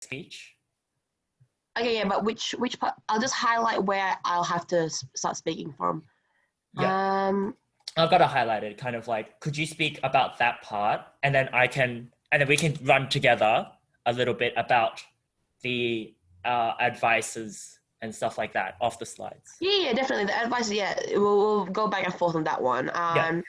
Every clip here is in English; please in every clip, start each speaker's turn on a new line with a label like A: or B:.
A: speech.
B: Okay, yeah, but which part? I'll just highlight where I'll have to start speaking from.
A: Yeah. I've got it highlighted, kind of like, could you speak about that part? And then we can run together a little bit about the advices and stuff like that off the slides.
B: Yeah, definitely. The advice, yeah, we'll go back and forth on that one.
A: Yeah.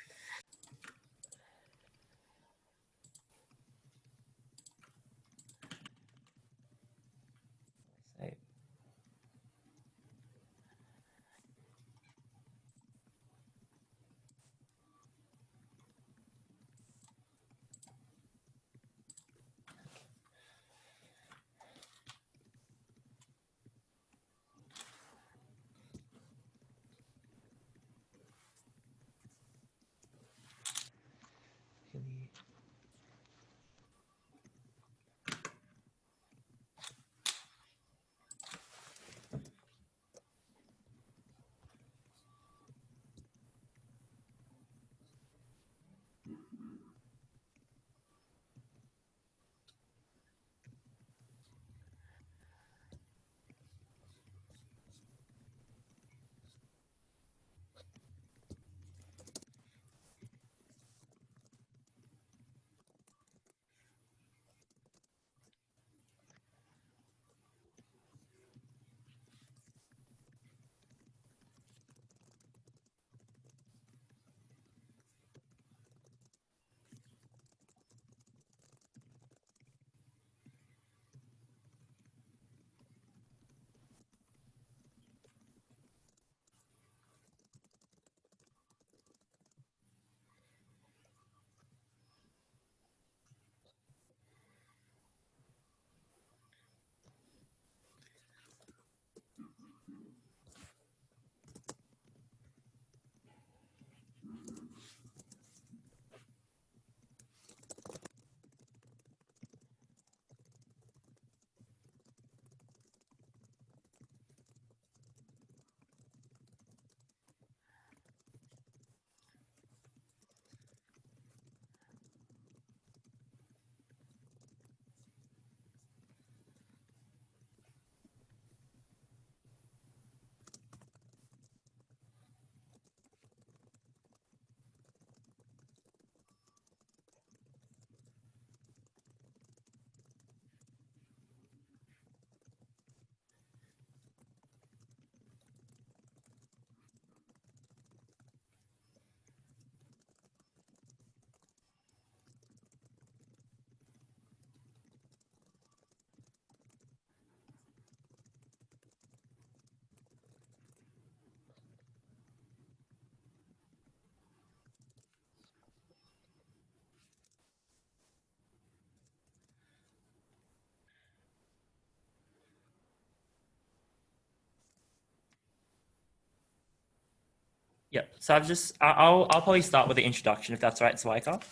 A: Yeah. So I'll probably start with the introduction if that's right, Swaika.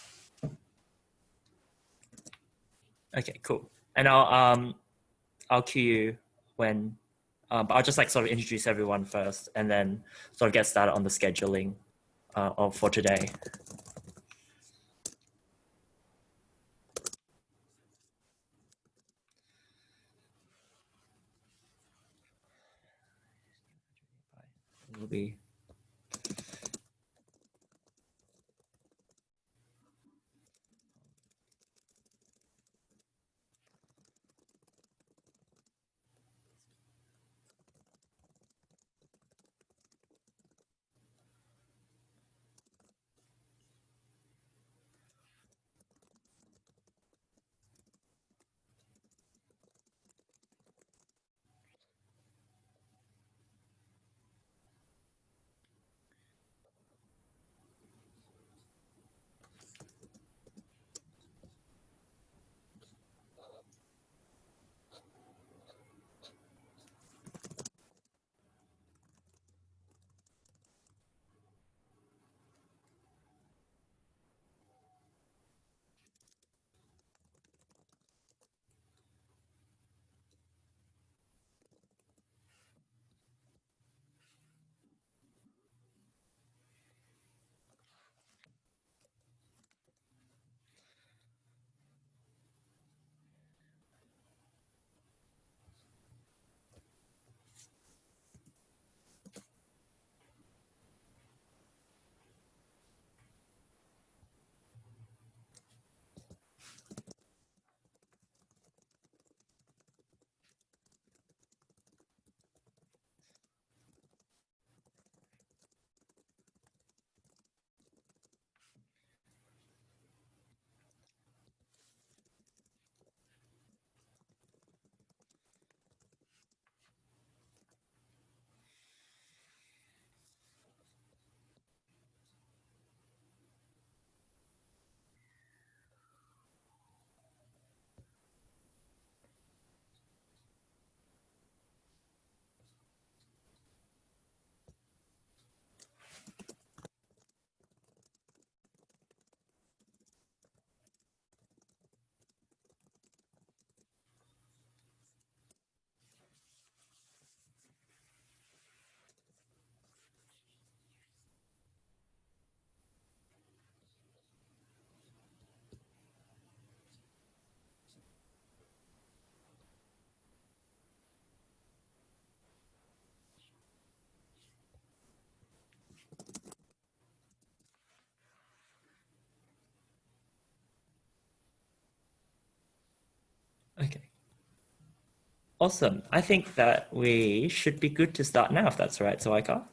A: Okay, cool. And I'll cue you when, but I'll just like sort of introduce everyone first and then sort of get started on the scheduling for today. It will be. Okay. Awesome. I think that we should be good to start now, if that's all right, Zoika.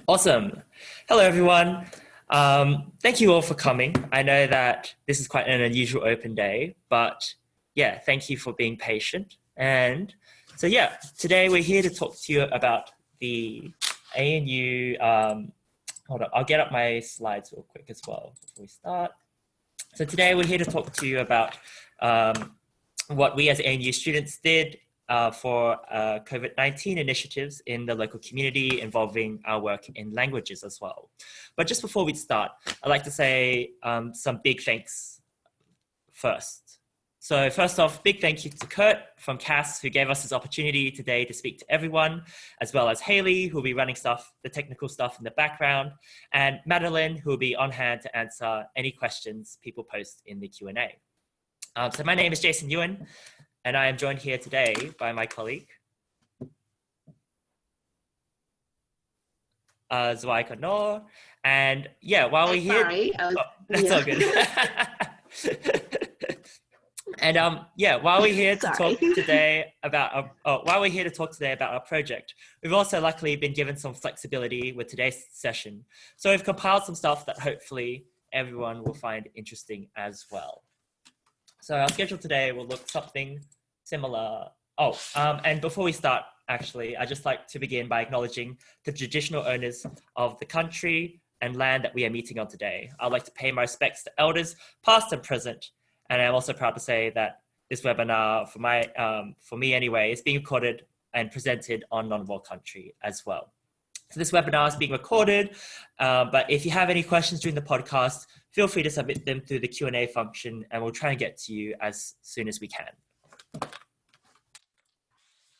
A: Awesome. Hello, everyone. Thank you all for coming. I know that this is quite an unusual open day, but yeah, thank you for being patient. And so yeah, today we're here to talk to you about the ANU, hold on, I'll get up my slides real quick as well before we start. So today we're here to talk to you about what we as ANU students did for COVID-19 initiatives in the local community involving our work in languages as well. But just before we start, I'd like to say some big thanks first. So first off, big thank you to Kurt from CAS, who gave us this opportunity today to speak to everyone, as well as Haley, who will be running the technical stuff in the background, and Madeline, who will be on hand to answer any questions people post in the Q&A. So my name is Jason Ewan, and I am joined here today by my colleague, Zuaika Noor. And yeah, while we're here, that's all good. And yeah, while we're here to talk today about our project, we've also luckily been given some flexibility with today's session. So we've compiled some stuff that hopefully everyone will find interesting as well. So our schedule today will look something similar. And before we start, actually, I'd just like to begin by acknowledging the traditional owners of the country and land that we are meeting on today. I'd like to pay my respects to elders, past and present. And I'm also proud to say that this webinar, for me anyway, is being recorded and presented on non-War country as well. So this webinar is being recorded, but if you have any questions during the podcast, feel free to submit them through the Q&A function, and we'll try and get to you as soon as we can.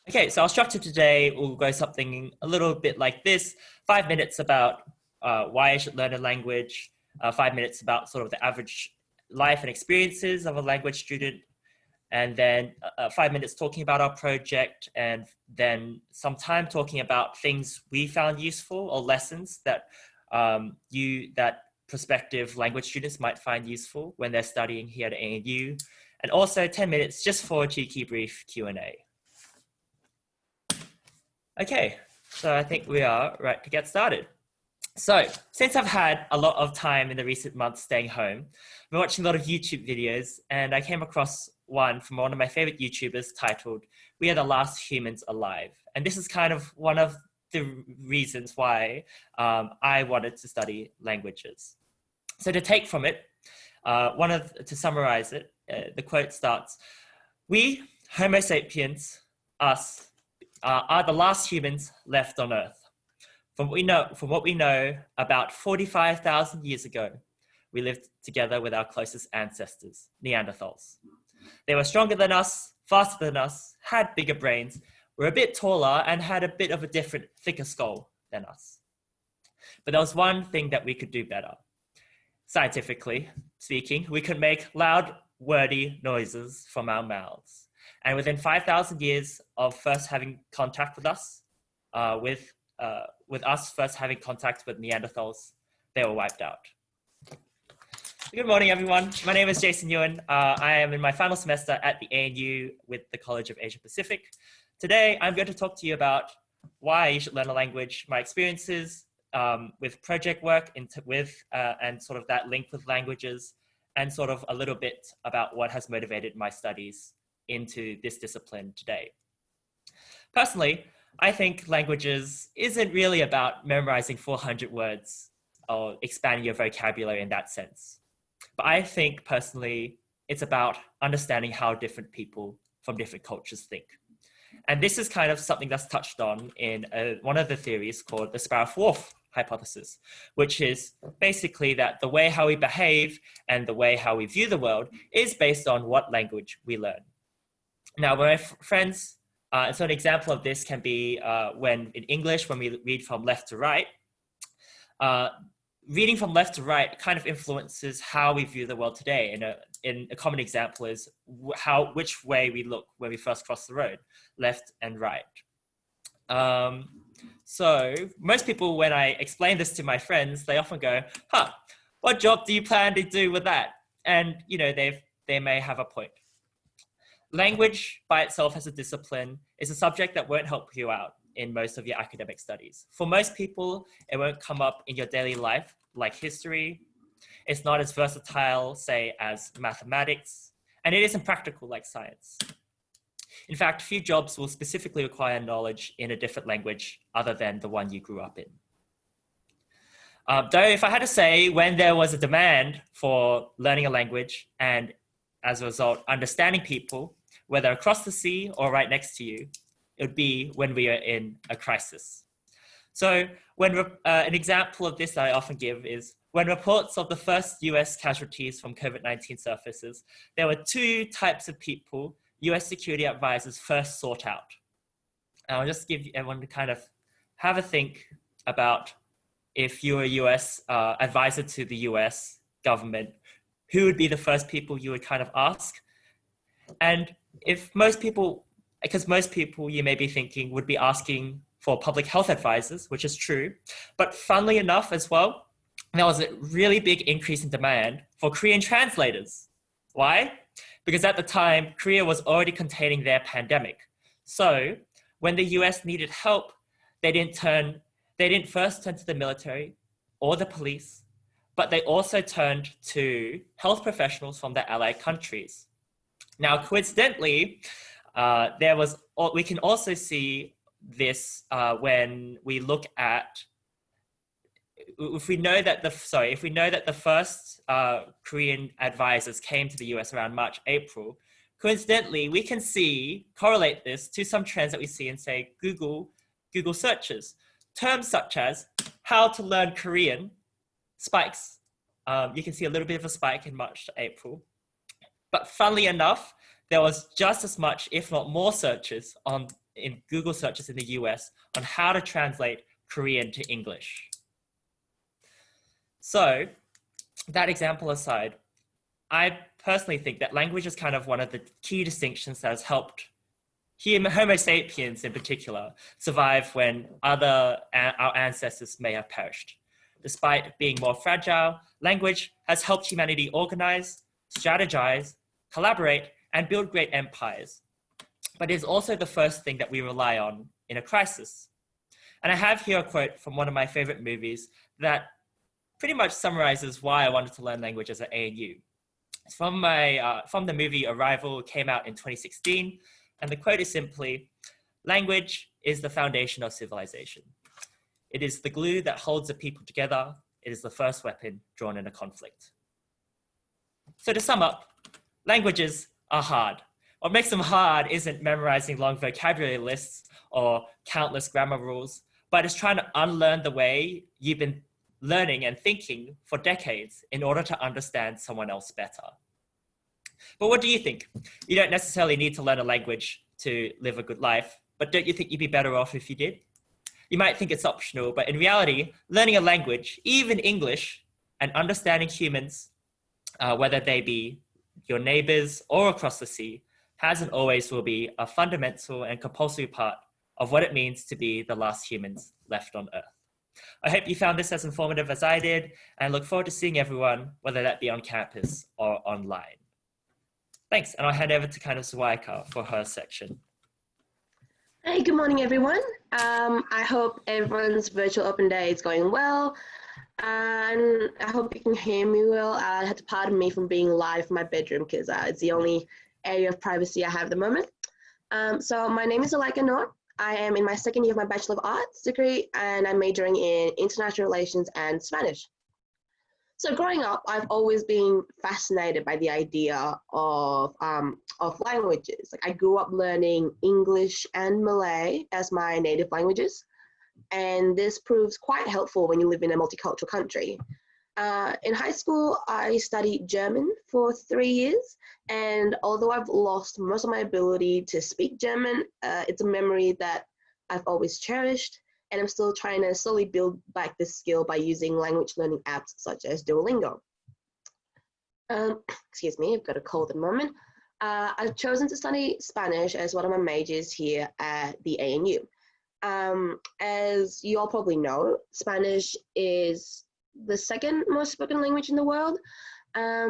A: Okay, so our structure today will go something a little bit like this: 5 minutes about why I should learn a language, 5 minutes about sort of the average life and experiences of a language student, and then 5 minutes talking about our project, and then some time talking about things we found useful or lessons that that prospective language students might find useful when they're studying here at ANU, and also 10 minutes just for a cheeky brief Q&A. Okay, so I think we are right to get started. So since I've had a lot of time in the recent months staying home, I've been watching a lot of YouTube videos, and I came across one from one of my favorite YouTubers titled, "We Are the Last Humans Alive." And this is kind of one of the reasons why I wanted to study languages. So to take from it, to summarize it, the quote starts, "We, Homo sapiens, us, are the last humans left on Earth. From what we know, about 45,000 years ago, we lived together with our closest ancestors, Neanderthals. They were stronger than us, faster than us, had bigger brains, were a bit taller, and had a bit of a different, thicker skull than us. But there was one thing that we could do better. Scientifically speaking, we could make loud, wordy noises from our mouths. And within 5,000 years of first having contact with us, with us first having contact with Neanderthals, they were wiped out." Good morning, everyone. My name is Jason Ewan. I am in my final semester at the ANU with the College of Asia Pacific. Today, I'm going to talk to you about why you should learn a language, my experiences with project work and sort of that link with languages, and sort of a little bit about what has motivated my studies into this discipline today. Personally, I think languages isn't really about memorizing 400 words or expanding your vocabulary in that sense. But I think personally, it's about understanding how different people from different cultures think. And this is kind of something that's touched on in one of the theories called the Sparrow-Wolf hypothesis, which is basically that the way how we behave and the way how we view the world is based on what language we learn. Now, my friends, so an example of this can be when in English, when we read from left to right, reading from left to right kind of influences how we view the world today. And a common example is which way we look when we first cross the road, left and right. So most people, when I explain this to my friends, they often go, "Huh, what job do you plan to do with that?" And they've they may have a point. Language by itself as a discipline is a subject that won't help you out in most of your academic studies. For most people, it won't come up in your daily life like history. It's not as versatile, say, as mathematics, and it isn't practical like science. In fact, few jobs will specifically require knowledge in a different language other than the one you grew up in. Though if I had to say, when there was a demand for learning a language and as a result, understanding people, whether across the sea or right next to you, it would be when we are in a crisis. So when an example of this that I often give is when reports of the first US casualties from COVID-19 surfaces, there were two types of people US security advisors first sought out. And I'll just give everyone to kind of have a think about if you were a US advisor to the US government, who would be the first people you would kind of ask? And if most people, because most people you may be thinking would be asking for public health advisors, which is true, but funnily enough as well, there was a really big increase in demand for Korean translators. Why? Because at the time, Korea was already containing their pandemic. So when the US needed help, they didn't first turn to the military or the police, but they also turned to health professionals from the allied countries. Now, coincidentally, we can also see this when we look at, if we know that the first Korean advisors came to the US around March, April, coincidentally, we can correlate this to some trends that we see in, say, Google searches. Terms such as how to learn Korean spikes. You can see a little bit of a spike in March to April. But funnily enough, there was just as much, if not more, searches in Google searches in the US on how to translate Korean to English. So that example aside, I personally think that language is kind of one of the key distinctions that has helped Homo sapiens in particular survive when our ancestors may have perished. Despite being more fragile, language has helped humanity organize, strategize, collaborate, and build great empires. But it is also the first thing that we rely on in a crisis. And I have here a quote from one of my favorite movies that pretty much summarizes why I wanted to learn languages at ANU. It's from the movie Arrival, came out in 2016. And the quote is simply, "Language is the foundation of civilization. It is the glue that holds a people together. It is the first weapon drawn in a conflict." So to sum up, languages are hard. What makes them hard isn't memorizing long vocabulary lists or countless grammar rules, but it's trying to unlearn the way you've been learning and thinking for decades in order to understand someone else better. But what do you think? You don't necessarily need to learn a language to live a good life, but don't you think you'd be better off if you did? You might think it's optional, but in reality, learning a language, even English, and understanding humans, whether they be your neighbors or across the sea, has and always will be a fundamental and compulsory part of what it means to be the last humans left on Earth. I hope you found this as informative as I did, and look forward to seeing everyone, whether that be on campus or online. Thanks, and I'll hand over to kind of Suwaika for her section.
B: Hey, good morning, everyone. I hope everyone's virtual open day is going well, and I hope you can hear me well. I had to pardon me from being live from my bedroom because it's the only area of privacy I have at the moment. So my name is Alaika Noor. I am in my second year of my Bachelor of Arts degree, and I'm majoring in International Relations and Spanish. So growing up, I've always been fascinated by the idea of languages. Like I grew up learning English and Malay as my native languages, and this proves quite helpful when you live in a multicultural country. In high school, I studied German for 3 years, and although I've lost most of my ability to speak German, it's a memory that I've always cherished. And I'm still trying to slowly build back this skill by using language learning apps such as Duolingo. Excuse me, I've got a cold at the moment. I've chosen to study Spanish as one of my majors here at the ANU. As you all probably know, Spanish is the second most spoken language in the world,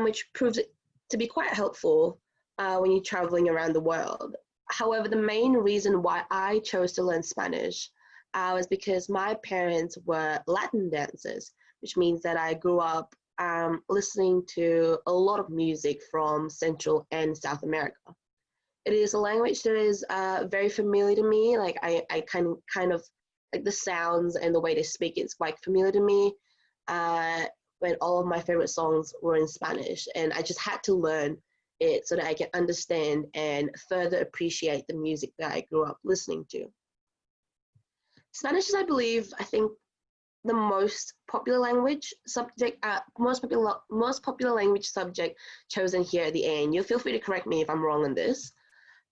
B: which proves to be quite helpful when you're traveling around the world. However, the main reason why I chose to learn Spanish was because my parents were Latin dancers, which means that I grew up listening to a lot of music from Central and South America. It is a language that is very familiar to me. Like I kind of like the sounds and the way they speak is quite familiar to me. When all of my favorite songs were in Spanish, and I just had to learn it so that I can understand and further appreciate the music that I grew up listening to. Spanish is, I think, the most popular language subject, most popular language subject chosen here at the ANU. Feel free to correct me if I'm wrong on this.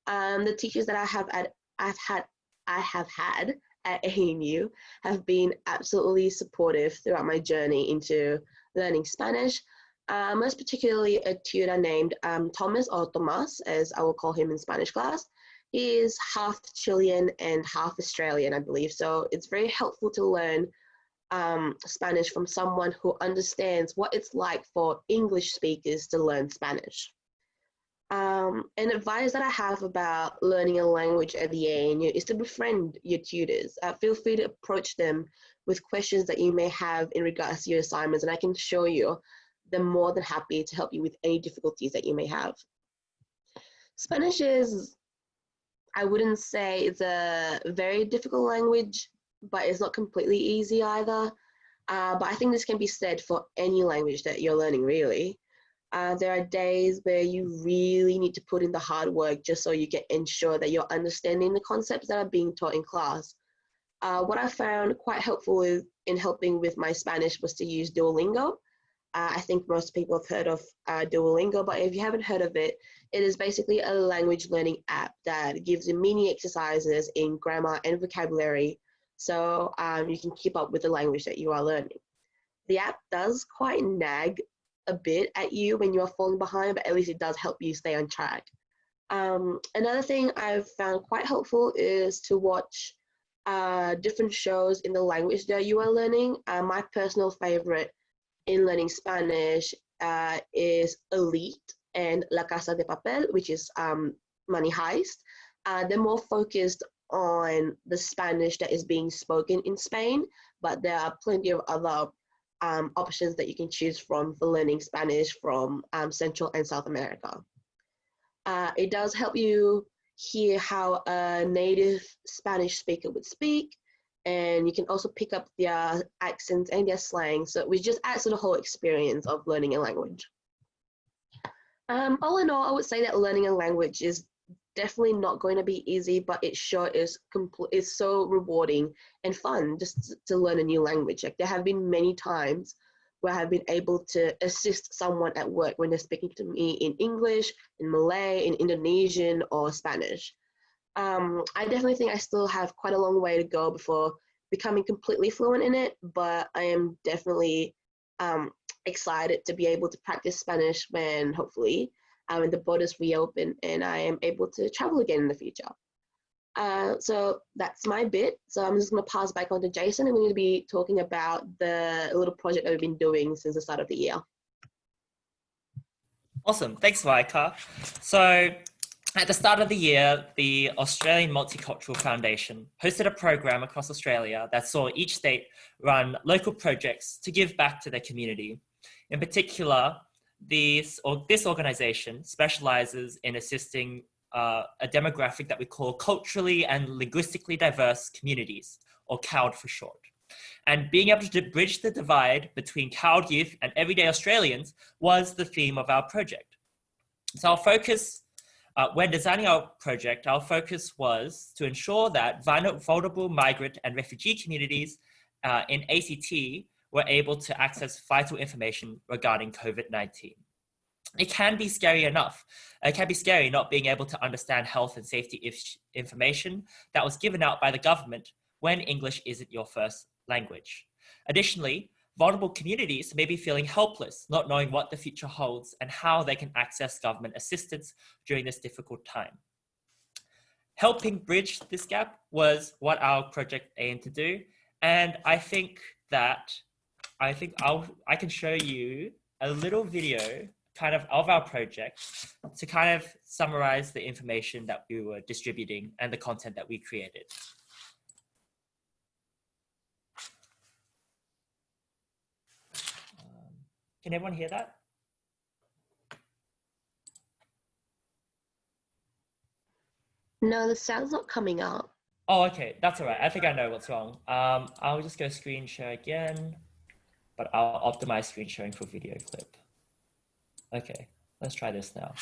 B: The teachers that I have had at ANU have been absolutely supportive throughout my journey into learning Spanish. Most particularly a tutor named Thomas, or Tomas, as I will call him in Spanish class. He is half Chilean and half Australian, I believe. So it's very helpful to learn Spanish from someone who understands what it's like for English speakers to learn Spanish. And advice that I have about learning a language at the ANU is to befriend your tutors. Feel free to approach them with questions that you may have in regards to your assignments, and I can show you. They're more than happy to help you with any difficulties that you may have. Spanish is, I wouldn't say it's a very difficult language, but it's not completely easy either. But I think this can be said for any language that you're learning, really. There are days where you really need to put in the hard work just so you can ensure that you're understanding the concepts that are being taught in class. What I found quite helpful in helping with my Spanish was to use Duolingo. I think most people have heard of Duolingo, but if you haven't heard of it, it is basically a language learning app that gives you mini exercises in grammar and vocabulary, so you can keep up with the language that you are learning. The app does quite nag a bit at you when you are falling behind, but at least it does help you stay on track. Another thing I've found quite helpful is to watch different shows in the language that you are learning. My personal favorite in learning Spanish is Elite and La Casa de Papel, which is Money Heist. They're more focused on the Spanish that is being spoken in Spain, but there are plenty of other options that you can choose from for learning Spanish from Central and South America. It does help you hear how a native Spanish speaker would speak, and you can also pick up their accents and their slang, so which just adds to the whole experience of learning a language. All in all, I would say that learning a language is definitely not going to be easy, but it sure is so rewarding and fun just to learn a new language. Like, there have been many times where I've been able to assist someone at work when they're speaking to me in English, in Malay, in Indonesian, or Spanish. I definitely think I still have quite a long way to go before becoming completely fluent in it, but I am definitely excited to be able to practice Spanish when hopefully when the borders reopen and I am able to travel again in the future. So that's my bit. So I'm just going to pass back on to Jason, and we're going to be talking about the little project that we've been doing since the start of the year.
A: Awesome. Thanks, Vaika. So at the start of the year, the Australian Multicultural Foundation hosted a program across Australia that saw each state run local projects to give back to their community. In particular, this organization specializes in assisting a demographic that we call culturally and linguistically diverse communities, or COUD for short. And being able to bridge the divide between COUD youth and everyday Australians was the theme of our project. So our focus, when designing our project, our focus was to ensure that vulnerable migrant and refugee communities in ACT were able to access vital information regarding COVID-19. It can be scary enough. It can be scary not being able to understand health and safety information that was given out by the government when English isn't your first language. Additionally, vulnerable communities may be feeling helpless, not knowing what the future holds and how they can access government assistance during this difficult time. Helping bridge this gap was what our project aimed to do, and I think I can show you a little video kind of our project to kind of summarize the information that we were distributing and the content that we created. Can everyone hear that?
B: No, the sound's not coming up.
A: Oh, okay, that's all right. I think I know what's wrong. I'll just go screen share again, but I'll optimize screen sharing for video clip. Okay, let's try this now.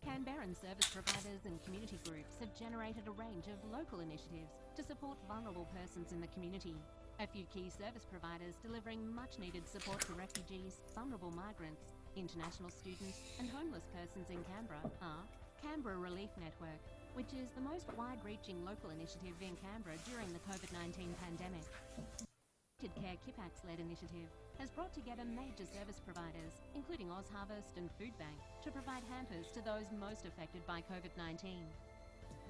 C: Canberran service providers and community groups have generated a range of local initiatives to support vulnerable persons in the community. A few key service providers delivering much needed support to refugees, vulnerable migrants, international students and homeless persons in Canberra are Canberra Relief Network, which is the most wide-reaching local initiative in Canberra during the COVID-19 pandemic. Care Kipax-led initiative has brought together major service providers, including OzHarvest and Food Bank, to provide hampers to those most affected by COVID-19.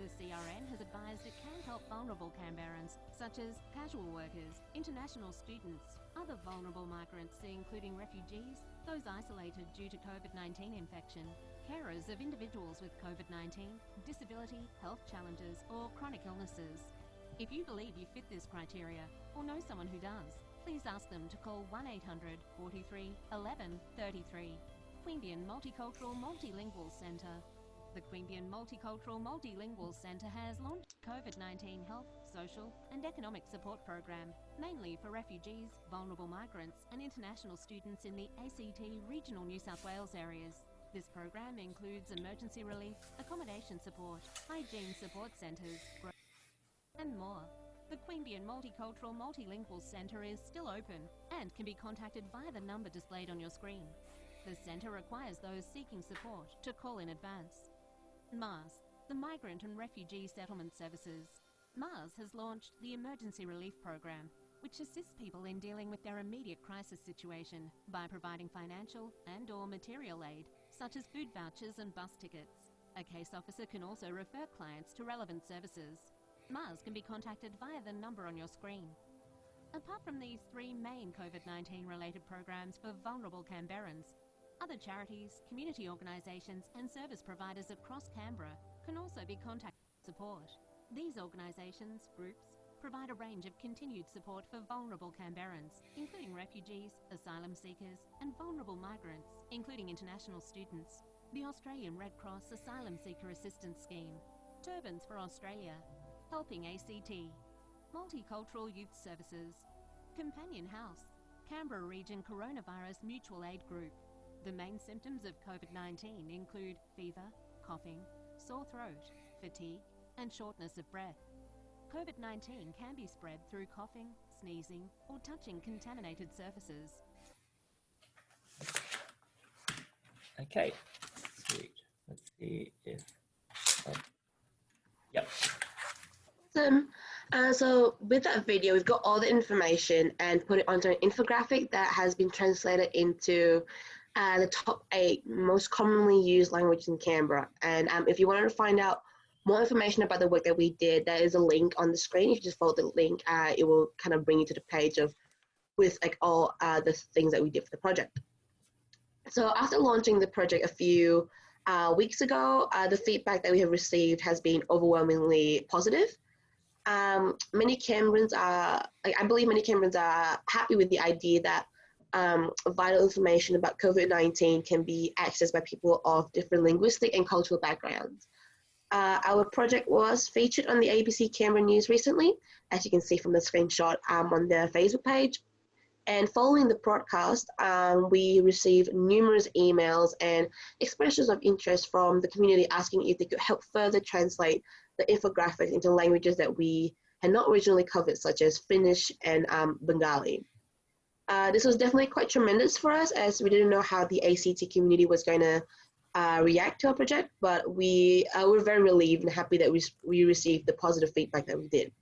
C: The CRN has advised it can help vulnerable Canberrans, such as casual workers, international students, other vulnerable migrants, including refugees, those isolated due to COVID-19 infection, carers of individuals with COVID-19, disability, health challenges, or chronic illnesses. If you believe you fit this criteria or know someone who does, please ask them to call 1-800 43 11 33. Queanbeyan Multicultural Multilingual Centre. The Queanbeyan Multicultural Multilingual Centre has launched a COVID-19 health, social and economic support program, mainly for refugees, vulnerable migrants and international students in the ACT regional New South Wales areas. This program includes emergency relief, accommodation support, hygiene support centres, and more. The Queanbeyan Multicultural Multilingual Centre is still open and can be contacted via the number displayed on your screen. The centre requires those seeking support to call in advance. MARS, the Migrant and Refugee Settlement Services. MARS has launched the Emergency Relief Program, which assists people in dealing with their immediate crisis situation by providing financial and/or material aid, such as food vouchers and bus tickets. A case officer can also refer clients to relevant services. MARS can be contacted via the number on your screen. Apart from these three main COVID-19 related programs for vulnerable Canberrans, other charities, community organisations and service providers across Canberra can also be contacted for support. These organisations, groups, provide a range of continued support for vulnerable Canberrans, including refugees, asylum seekers and vulnerable migrants, including international students. The Australian Red Cross Asylum Seeker Assistance Scheme, Turbans for Australia, Helping ACT, Multicultural Youth Services, Companion House, Canberra Region Coronavirus Mutual Aid Group. The main symptoms of COVID-19 include fever, coughing, sore throat, fatigue, and shortness of breath. COVID-19 can be spread through coughing, sneezing, or touching contaminated surfaces.
A: Okay, sweet. Let's see if... Yep.
B: Awesome. So with that video, we've got all the information and put it onto an infographic that has been translated into the top 8 most commonly used languages in Canberra. And if you wanted to find out more information about the work that we did, there is a link on the screen. If you just follow the link, it will kind of bring you to the page with like all the things that we did for the project. So after launching the project a few weeks ago, the feedback that we have received has been overwhelmingly positive. Many Canberrans are, I believe many Canberrans are happy with the idea that vital information about COVID-19 can be accessed by people of different linguistic and cultural backgrounds. Our project was featured on the ABC Canberra News recently, as you can see from the screenshot on their Facebook page. And following the broadcast, we received numerous emails and expressions of interest from the community asking if they could help further translate the infographics into languages that we had not originally covered, such as Finnish and Bengali. This was definitely quite tremendous for us, as we didn't know how the ACT community was going to react to our project, but we were very relieved and happy that we received the positive feedback that we did.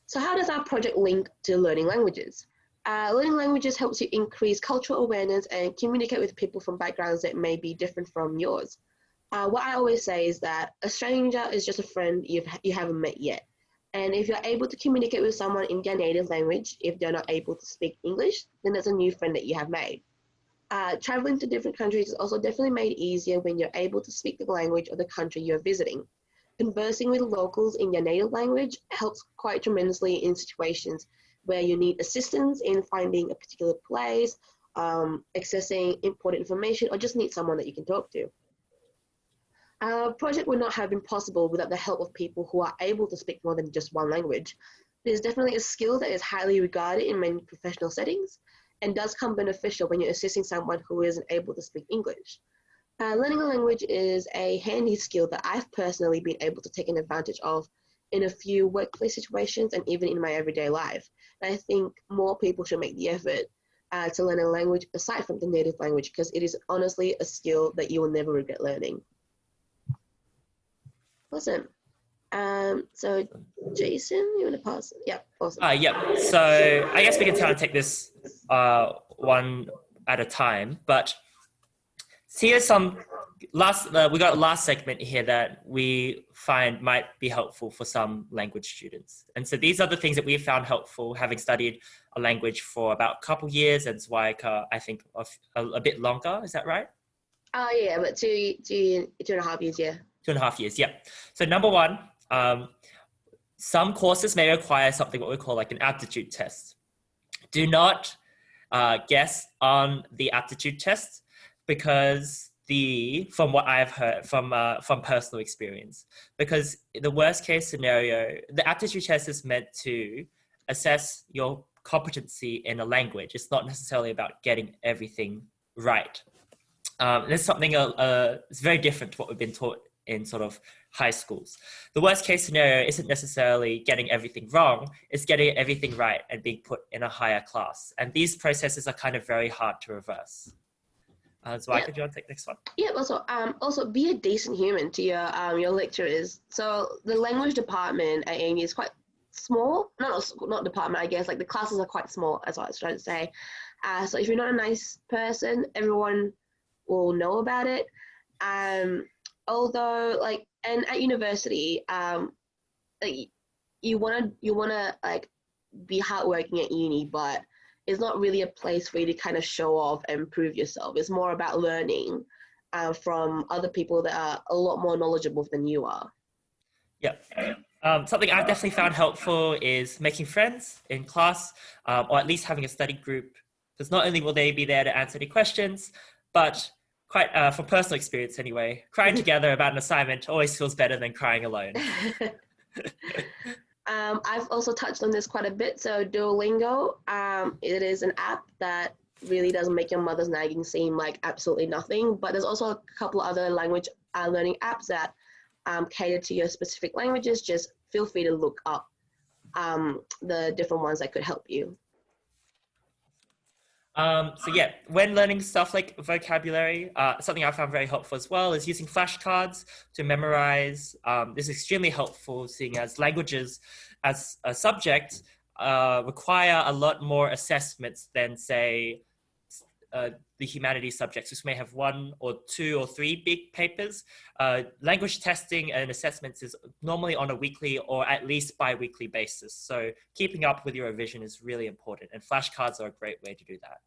B: So how does our project link to learning languages? Learning languages helps you increase cultural awareness and communicate with people from backgrounds that may be different from yours. What I always say is that a stranger is just a friend you haven't met yet. And if you're able to communicate with someone in their native language, if they're not able to speak English, then that's a new friend that you have made. Traveling to different countries is also definitely made easier when you're able to speak the language of the country you're visiting. Conversing with locals in your native language helps quite tremendously in situations where you need assistance in finding a particular place, accessing important information, or just need someone that you can talk to. Our project would not have been possible without the help of people who are able to speak more than just one language. It is definitely a skill that is highly regarded in many professional settings and does come beneficial when you're assisting someone who isn't able to speak English. Learning a language is a handy skill that I've personally been able to take an advantage of in a few workplace situations and even in my everyday life. And I think more people should make the effort to learn a language aside from the native language, because it is honestly a skill that you will never regret learning. Awesome. So Jason, you want to pause? Yeah, awesome.
A: Yeah, so I guess we can kind of take this one at a time, but here's some we got a last segment here that we find might be helpful for some language students. And so these are the things that we have found helpful, having studied a language for about a couple years, and Zweika, I think a bit longer, is that right?
B: Yeah, but two and a half years, yeah.
A: 2.5 years, yeah. So number one, some courses may require something what we call like an aptitude test. Do not guess on the aptitude test, because from what I've heard from personal experience, because the worst case scenario, the aptitude test is meant to assess your competency in a language. It's not necessarily about getting everything right. There's something it's very different to what we've been taught in sort of high schools. The worst case scenario isn't necessarily getting everything wrong, it's getting everything right and being put in a higher class. And these processes are kind of very hard to reverse. So could you want to take the next one?
B: Yeah, also be a decent human to your lecturers. So the language department at AMU is quite small. Not department, I guess, like the classes are quite small, as I was trying to say. So if you're not a nice person, everyone will know about it. Although, like, and at university, like, you wanna like be hardworking at uni, but it's not really a place for you to kind of show off and prove yourself. It's more about learning from other people that are a lot more knowledgeable than you are.
A: Yeah. Something I've definitely found helpful is making friends in class, or at least having a study group, because not only will they be there to answer any questions, but from personal experience anyway, crying together about an assignment always feels better than crying alone.
B: I've also touched on this quite a bit. So Duolingo, it is an app that really does make your mother's nagging seem like absolutely nothing. But there's also a couple other language learning apps that cater to your specific languages. Just feel free to look up the different ones that could help you.
A: So yeah, when learning stuff like vocabulary, something I found very helpful as well is using flashcards to memorize. This is extremely helpful, seeing as languages as a subject require a lot more assessments than, say, the humanities subjects, which may have 1 or 2 or 3 big papers. Language testing and assessments is normally on a weekly or at least bi-weekly basis. So keeping up with your revision is really important, and flashcards are a great way to do that.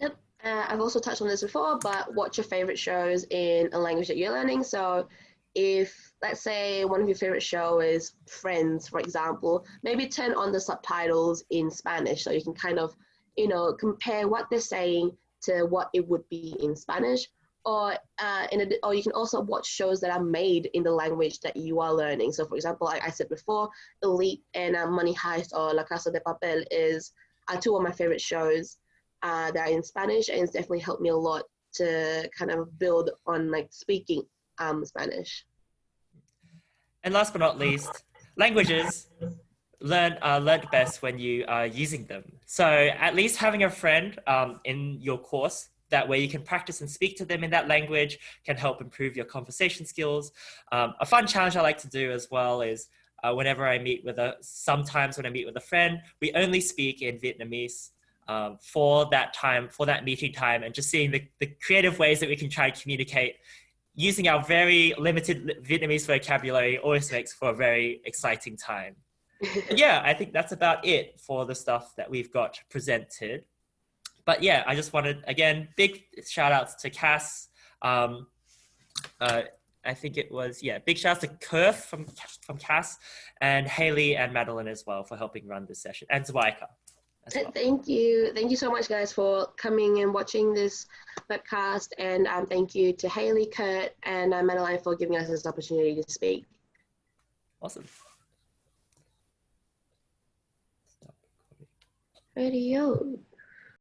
B: Yep. I've also touched on this before, but watch your favorite shows in a language that you're learning. So if, let's say, one of your favorite shows is Friends, for example, maybe turn on the subtitles in Spanish so you can kind of, compare what they're saying to what it would be in Spanish. Or you can also watch shows that are made in the language that you are learning. So, for example, like I said before, Elite and Money Heist or La Casa de Papel are 2 of my favorite shows that are in Spanish, and it's definitely helped me a lot to kind of build on like speaking Spanish.
A: And last but not least, languages are learned best when you are using them. So at least having a friend in your course, that way you can practice and speak to them in that language, can help improve your conversation skills. A fun challenge I like to do as well is whenever I meet with sometimes when I meet with a friend, we only speak in Vietnamese for that meeting time, and just seeing the creative ways that we can try and communicate using our very limited Vietnamese vocabulary always makes for a very exciting time. Yeah, I think that's about it for the stuff that we've got presented. But yeah, I just wanted, again, big shout outs to Cass. I think it was, big shout outs to Kurth from Cass, and Haley and Madeline as well for helping run this session, and Zweika as well.
B: Thank you. Thank you so much, guys, for coming and watching this webcast. And thank you to Haley, Kurt, and Madeline for giving us this opportunity to speak.
A: Awesome.
B: Radio.